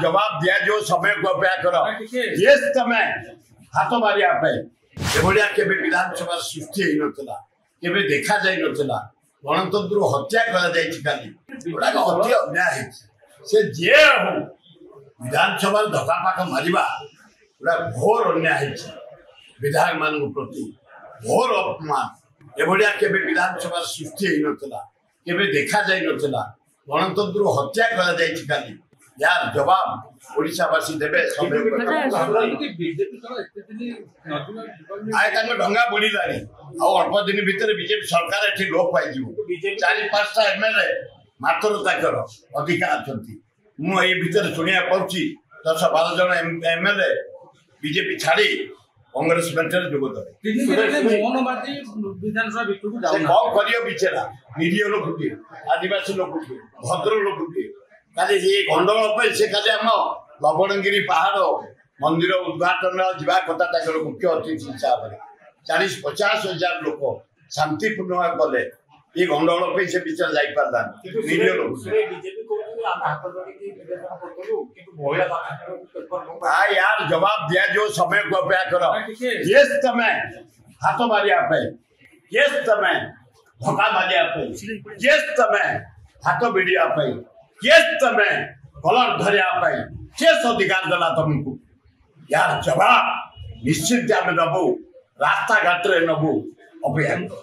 जवाब दिया जो समय को अपेक्षा करो ये समय हाथ मारिया एभलिया केबे विधानसभा सृष्टि होई नथला केबे देखा जाई नथला गणतंत्र हत्या करा जाई खाली गोटा अति अन्याय है से जे हो विधानसभा धक्का मारिबा गोटा घोर अन्याय है विधायक मान प्रति घोर अपमान एभलिया केबे विधानसभा सृष्टि होई नथला केबे देखा जाई नथला गणतंत्र हत्या करा जाई खाली यार जवाब ओडिशावासी देवे आए ढंगा बुड़ानी अल्प दिन भितर बीजेपी सरकार ये लोप पाई 4-5टा एमएलए मात्र अधिकार अच्छा मुझे भितर शुणा पाँच 10-12 जन एमएलए बीजेपी छाड़ी कांग्रेस मेंटर जोगद कौन कर बिचरा निरीह लोक आदिवासी लोक भद्र लोक खाली ये गंडगोल से खाली आम लवणगिरी पहाड़ मंदिर उद्घाटन जा कथा मुख्य अतिथि हिसाब से 40-50 हजार लोक शांतिपूर्ण गले ये गंडगोल से विचार जापारा निरीह लोक यार जवाब दिया जो समय को अपेक्षा करो ये समय हाथ मारिया ये समय धक्का मारिया ये समय हाथ भिड़िया ये समय कलर धरिया शेष अधिकार देला तुमको यार जवाब निश्चित आम नबू रास्ता घाट नबू अपेक्षा